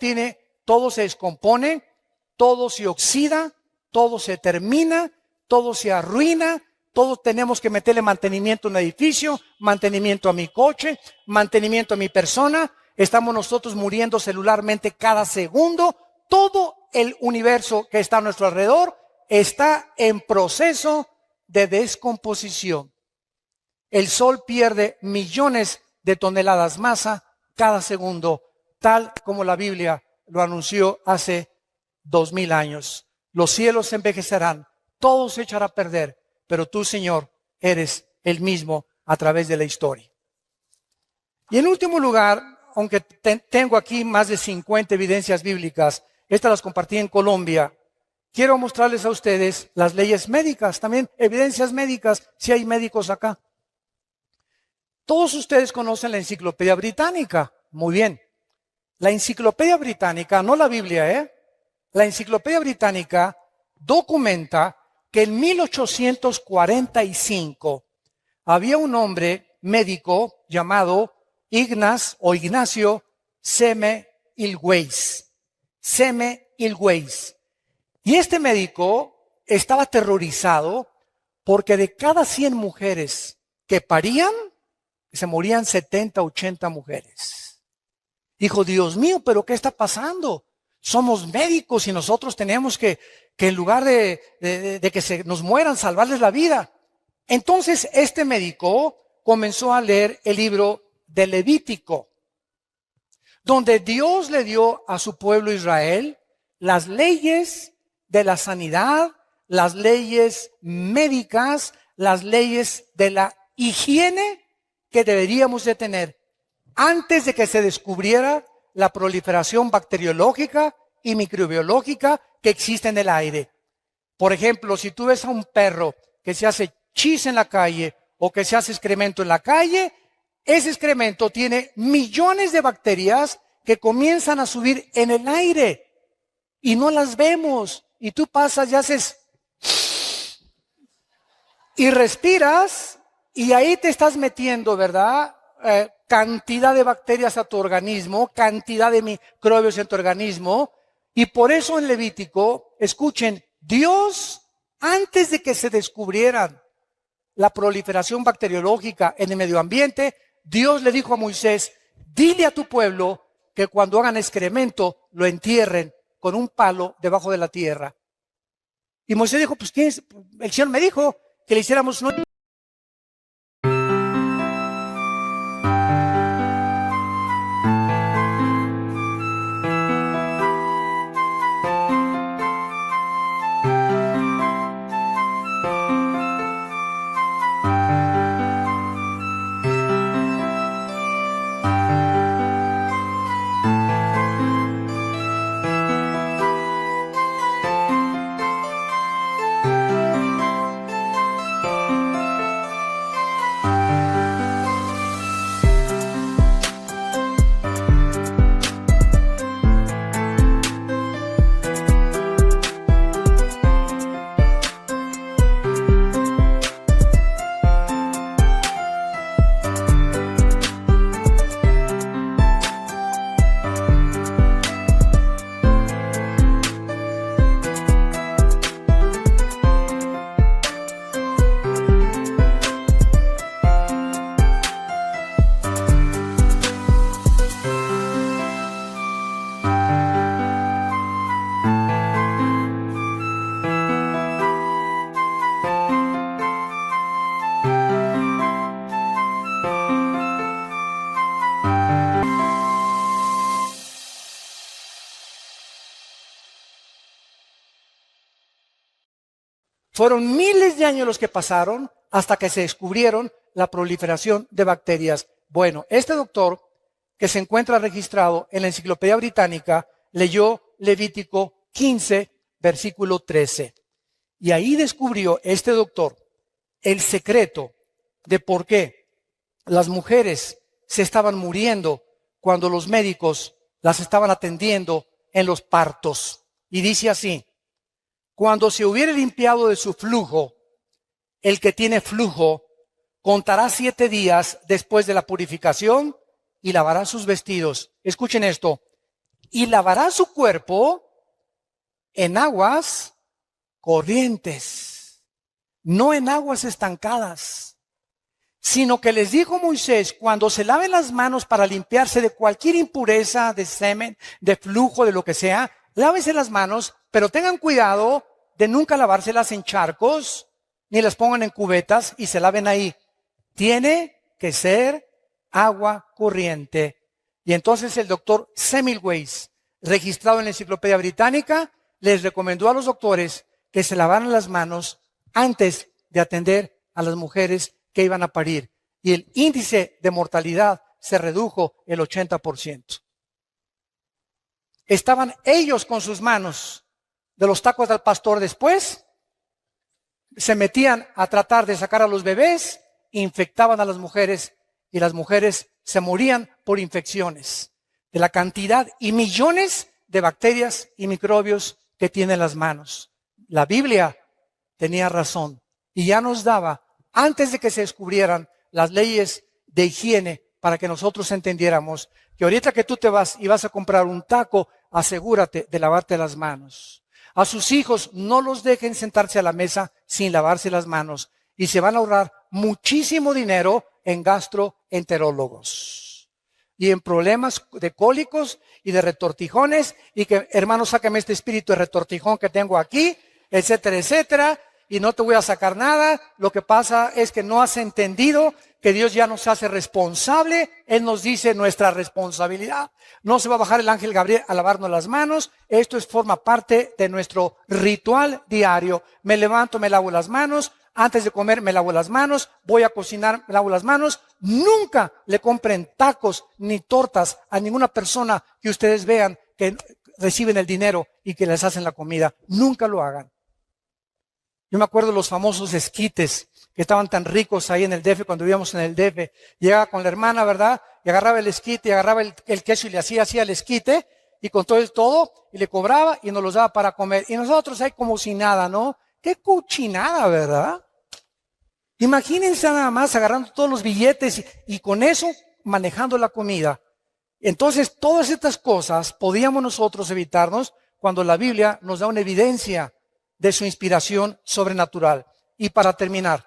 se descompone, todo se oxida, todo se termina, todo se arruina, todos tenemos que meterle mantenimiento a un edificio, mantenimiento a mi coche, mantenimiento a mi persona. Estamos nosotros muriendo celularmente cada segundo. Todo el universo que está a nuestro alrededor está en proceso de descomposición. El Sol pierde millones de toneladas masa cada segundo, tal como la Biblia lo anunció hace 2000 años. Los cielos se envejecerán, todo se echará a perder, pero tú, Señor, eres el mismo a través de la historia. Y en último lugar, aunque tengo aquí más de 50 evidencias bíblicas, estas las compartí en Colombia, quiero mostrarles a ustedes las leyes médicas, también evidencias médicas, si hay médicos acá. Todos ustedes conocen la Enciclopedia Británica. Muy bien. La Enciclopedia Británica, no la Biblia, La Enciclopedia Británica documenta que en 1845 había un hombre médico llamado Ignacio Semmelweis. Y este médico estaba aterrorizado porque de cada 100 mujeres que parían, se morían 70, 80 mujeres. Dijo, Dios mío, ¿pero qué está pasando? Somos médicos y nosotros tenemos que en lugar de que se nos mueran, salvarles la vida. Entonces este médico comenzó a leer el libro de Levítico, donde Dios le dio a su pueblo Israel las leyes de la sanidad, las leyes médicas, las leyes de la higiene que deberíamos de tener antes de que se descubriera la proliferación bacteriológica y microbiológica que existe en el aire. Por ejemplo, si tú ves a un perro que se hace chis en la calle o que se hace excremento en la calle, ese excremento tiene millones de bacterias que comienzan a subir en el aire y no las vemos. Y tú pasas y haces y respiras y ahí te estás metiendo, ¿verdad? Cantidad de bacterias a tu organismo, cantidad de microbios en tu organismo. Y por eso en Levítico, escuchen, Dios, antes de que se descubrieran la proliferación bacteriológica en el medio ambiente, Dios le dijo a Moisés, dile a tu pueblo que cuando hagan excremento lo entierren con un palo debajo de la tierra. Y Moisés dijo, pues el Señor me dijo que le hiciéramos una... Fueron miles de años los que pasaron hasta que se descubrieron la proliferación de bacterias. Bueno, este doctor, que se encuentra registrado en la Enciclopedia Británica, leyó Levítico 15, versículo 13. Y ahí descubrió este doctor el secreto de por qué las mujeres se estaban muriendo cuando los médicos las estaban atendiendo en los partos. Y dice así, cuando se hubiere limpiado de su flujo, el que tiene flujo contará 7 días después de la purificación y lavará sus vestidos. Escuchen esto. Y lavará su cuerpo en aguas corrientes, no en aguas estancadas, sino que les dijo Moisés, cuando se laven las manos para limpiarse de cualquier impureza, de semen, de flujo, de lo que sea, lávense las manos, pero tengan cuidado de nunca lavárselas en charcos, ni las pongan en cubetas y se laven ahí. Tiene que ser agua corriente. Y entonces el doctor Semmelweis, registrado en la Enciclopedia Británica, les recomendó a los doctores que se lavaran las manos antes de atender a las mujeres que iban a parir. Y el índice de mortalidad se redujo el 80%. Estaban ellos con sus manos de los tacos del pastor después, se metían a tratar de sacar a los bebés, infectaban a las mujeres y las mujeres se morían por infecciones de la cantidad y millones de bacterias y microbios que tienen las manos. La Biblia tenía razón y ya nos daba, antes de que se descubrieran las leyes de higiene para que nosotros entendiéramos que ahorita que tú te vas y vas a comprar un taco, asegúrate de lavarte las manos. A sus hijos no los dejen sentarse a la mesa sin lavarse las manos y se van a ahorrar muchísimo dinero en gastroenterólogos y en problemas de cólicos y de retortijones y que, hermano, sácame este espíritu de retortijón que tengo aquí, etcétera, etcétera, y no te voy a sacar nada. Lo que pasa es que no has entendido que Dios ya nos hace responsable. Él nos dice nuestra responsabilidad. No se va a bajar el ángel Gabriel a lavarnos las manos. Esto forma parte de nuestro ritual diario. Me levanto, me lavo las manos. Antes de comer me lavo las manos. Voy a cocinar, me lavo las manos. Nunca le compren tacos ni tortas a ninguna persona que ustedes vean que reciben el dinero y que les hacen la comida. Nunca lo hagan. Yo me acuerdo de los famosos esquites que estaban tan ricos ahí en el DF, cuando vivíamos en el DF. Llegaba con la hermana, ¿verdad? Y agarraba el esquite, y agarraba el queso y le hacía así al esquite, y con todo, y le cobraba y nos los daba para comer. Y nosotros ahí como si nada, ¿no? ¡Qué cochinada!, ¿verdad? Imagínense nada más agarrando todos los billetes y con eso manejando la comida. Entonces, todas estas cosas podíamos nosotros evitarnos cuando la Biblia nos da una evidencia de su inspiración sobrenatural. Y para terminar,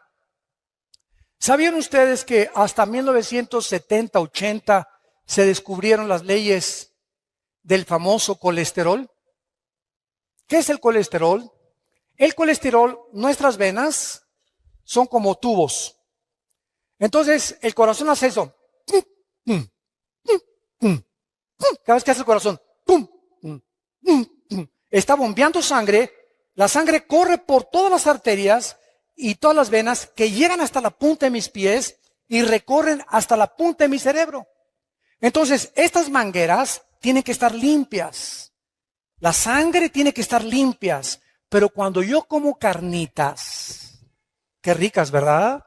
¿sabían ustedes que hasta 1970-80 se descubrieron las leyes del famoso colesterol? ¿Qué es el colesterol? El colesterol, nuestras venas son como tubos. Entonces, el corazón hace eso. Cada vez que hace el corazón, está bombeando sangre. La sangre corre por todas las arterias y todas las venas que llegan hasta la punta de mis pies y recorren hasta la punta de mi cerebro. Entonces, estas mangueras tienen que estar limpias. La sangre tiene que estar limpias. Pero cuando yo como carnitas, qué ricas, ¿verdad?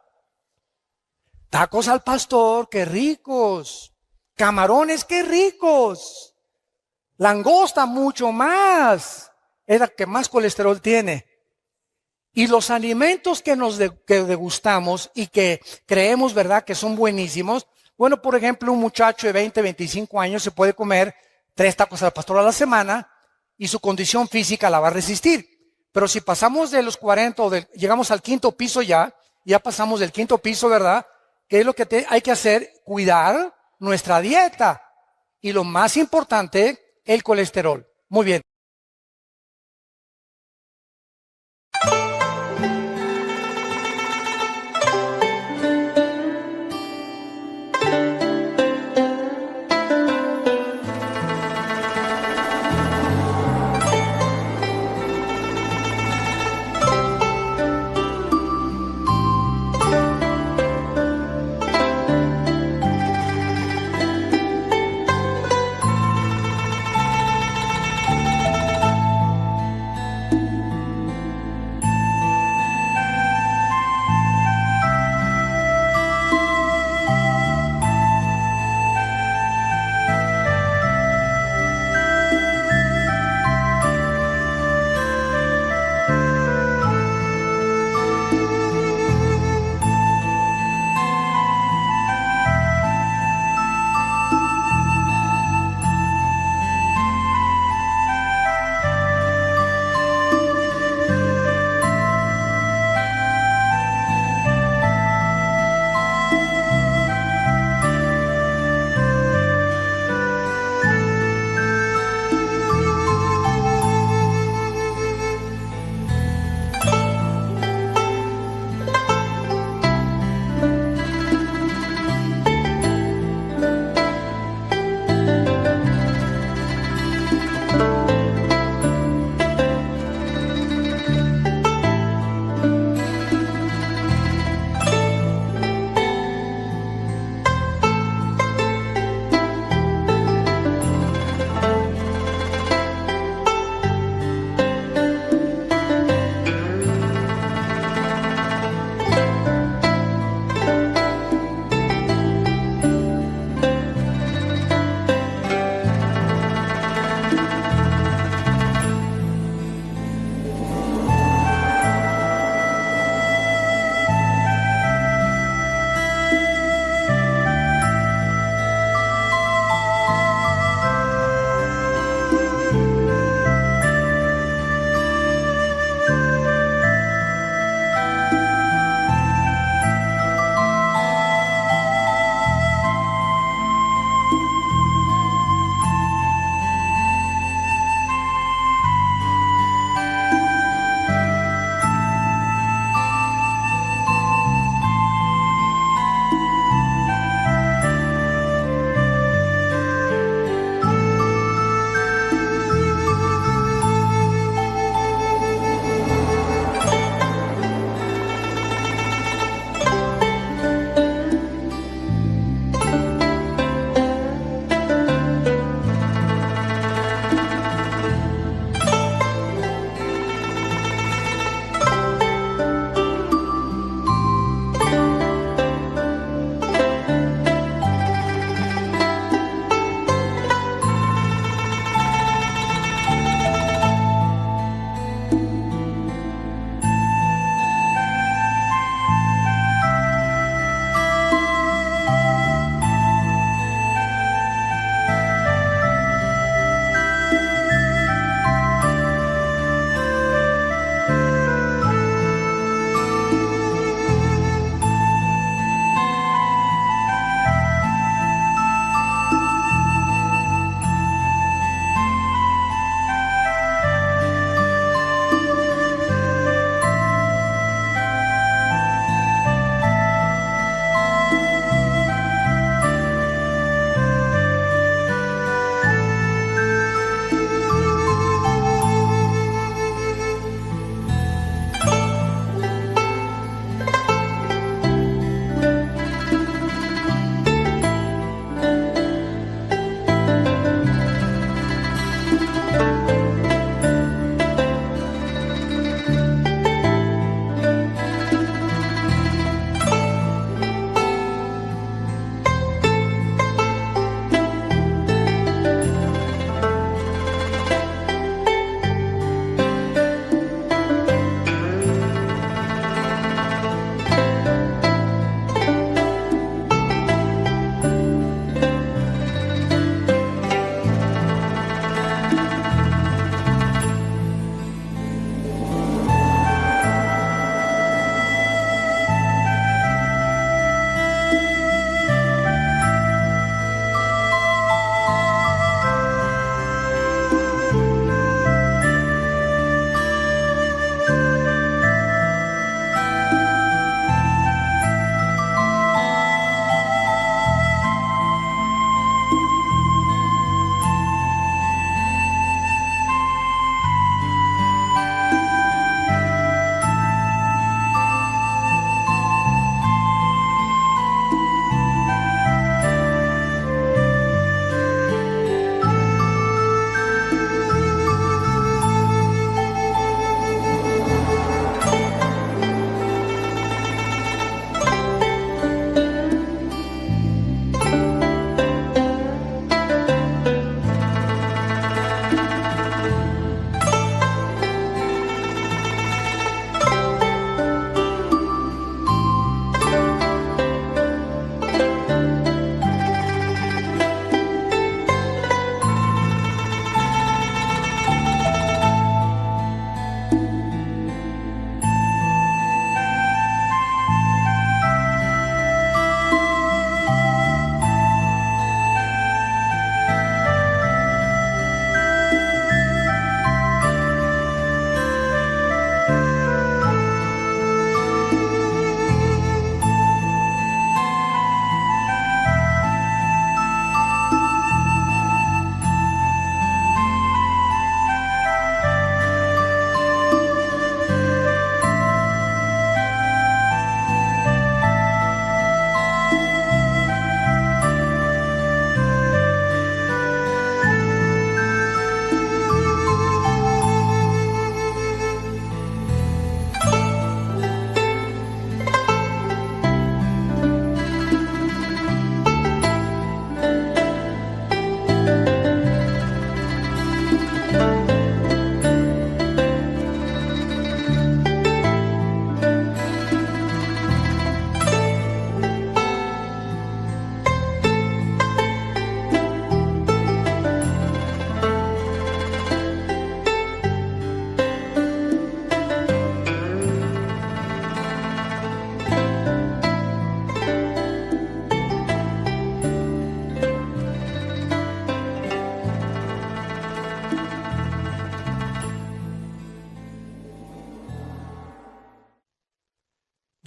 Tacos al pastor, qué ricos. Camarones, qué ricos. Langosta, mucho más. Es la que más colesterol tiene. Y los alimentos que que degustamos y que creemos, ¿verdad?, que son buenísimos. Bueno, por ejemplo, un muchacho de 20, 25 años se puede comer 3 tacos al pastor a la semana y su condición física la va a resistir. Pero si pasamos de los 40 o llegamos al 5.º piso ya pasamos del 5.º piso, ¿verdad? ¿Qué es lo que hay que hacer? Cuidar nuestra dieta. Y lo más importante, el colesterol. Muy bien.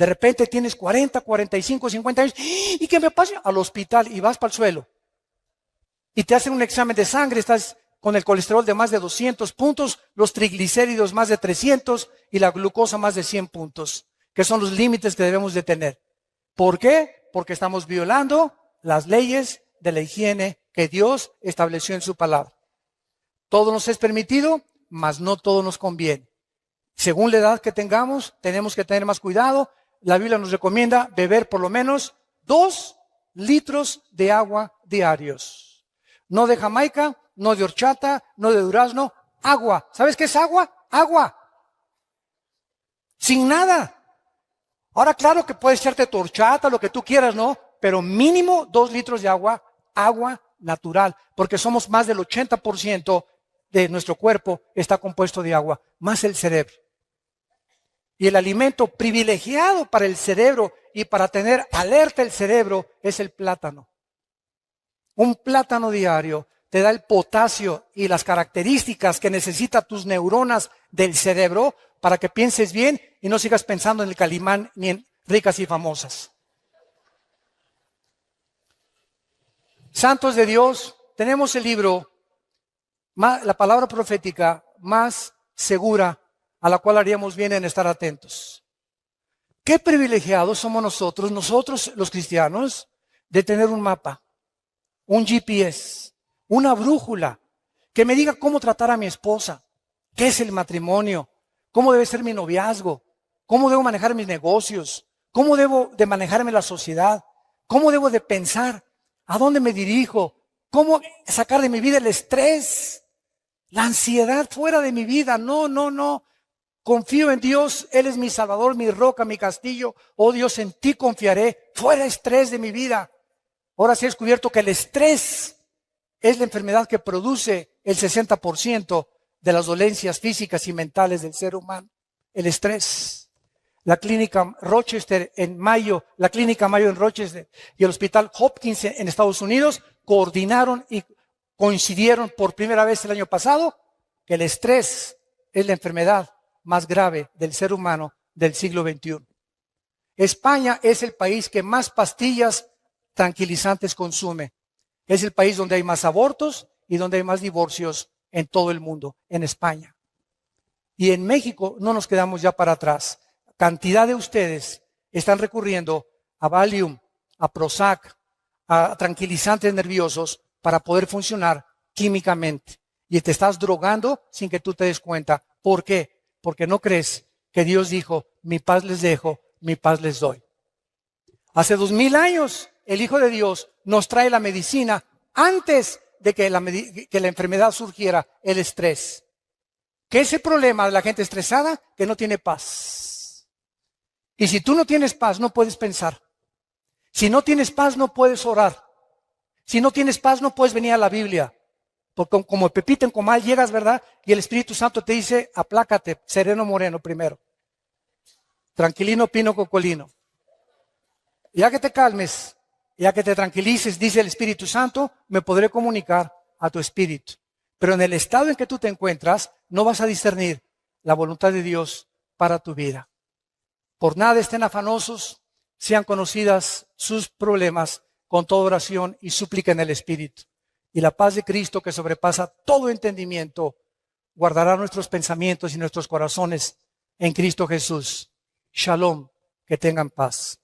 De repente tienes 40, 45, 50 años. ¿Y qué me pasa? Al hospital y vas para el suelo. Y te hacen un examen de sangre, estás con el colesterol de más de 200 puntos, los triglicéridos más de 300 y la glucosa más de 100 puntos, que son los límites que debemos de tener. ¿Por qué? Porque estamos violando las leyes de la higiene que Dios estableció en su palabra. Todo nos es permitido, mas no todo nos conviene. Según la edad que tengamos, tenemos que tener más cuidado. La Biblia nos recomienda beber por lo menos 2 litros de agua diarios. No de Jamaica, no de horchata, no de durazno, agua. ¿Sabes qué es agua? Agua. Sin nada. Ahora, claro que puedes echarte tu horchata, lo que tú quieras, ¿no? Pero mínimo 2 litros de agua, agua natural, porque somos más del 80% de nuestro cuerpo está compuesto de agua, más el cerebro. Y el alimento privilegiado para el cerebro y para tener alerta el cerebro es el plátano. Un plátano diario te da el potasio y las características que necesitan tus neuronas del cerebro para que pienses bien y no sigas pensando en el Calimán ni en ricas y famosas. Santos de Dios, tenemos el libro, la palabra profética más segura a la cual haríamos bien en estar atentos. Qué privilegiados somos nosotros los cristianos, de tener un mapa, un GPS, una brújula, que me diga cómo tratar a mi esposa, qué es el matrimonio, cómo debe ser mi noviazgo, cómo debo manejar mis negocios, cómo debo de manejarme la sociedad, cómo debo de pensar, a dónde me dirijo, cómo sacar de mi vida el estrés, la ansiedad fuera de mi vida. No. Confío en Dios, Él es mi Salvador, mi roca, mi castillo. Oh Dios, en ti confiaré, fuera estrés de mi vida. Ahora sí he descubierto que el estrés es la enfermedad que produce el 60% de las dolencias físicas y mentales del ser humano. El estrés. La clínica Rochester en Mayo, la clínica Mayo en Rochester y el hospital Hopkins en Estados Unidos coordinaron y coincidieron por primera vez el año pasado que el estrés es la enfermedad más grave del ser humano del siglo XXI. España es el país que más pastillas tranquilizantes consume. Es el país donde hay más abortos y donde hay más divorcios en todo el mundo, en España. Y en México no nos quedamos ya para atrás. Cantidad de ustedes están recurriendo a Valium, a Prozac, a tranquilizantes nerviosos para poder funcionar químicamente. Y te estás drogando sin que tú te des cuenta. ¿Por qué? Porque no crees que Dios dijo, mi paz les dejo, mi paz les doy. Hace 2000 años el Hijo de Dios nos trae la medicina antes de que la enfermedad surgiera, el estrés. ¿Qué es el problema de la gente estresada? Que no tiene paz. Y si tú no tienes paz, no puedes pensar. Si no tienes paz, no puedes orar. Si no tienes paz, no puedes venir a la Biblia. Porque como Pepito en comal llegas, ¿verdad? Y el Espíritu Santo te dice, aplácate, sereno moreno primero. Tranquilino pino cocolino. Ya que te calmes, ya que te tranquilices, dice el Espíritu Santo, me podré comunicar a tu espíritu. Pero en el estado en que tú te encuentras, no vas a discernir la voluntad de Dios para tu vida. Por nada estén afanosos, sean conocidas sus problemas con toda oración y súplica en el Espíritu. Y la paz de Cristo, que sobrepasa todo entendimiento, guardará nuestros pensamientos y nuestros corazones en Cristo Jesús. Shalom, que tengan paz.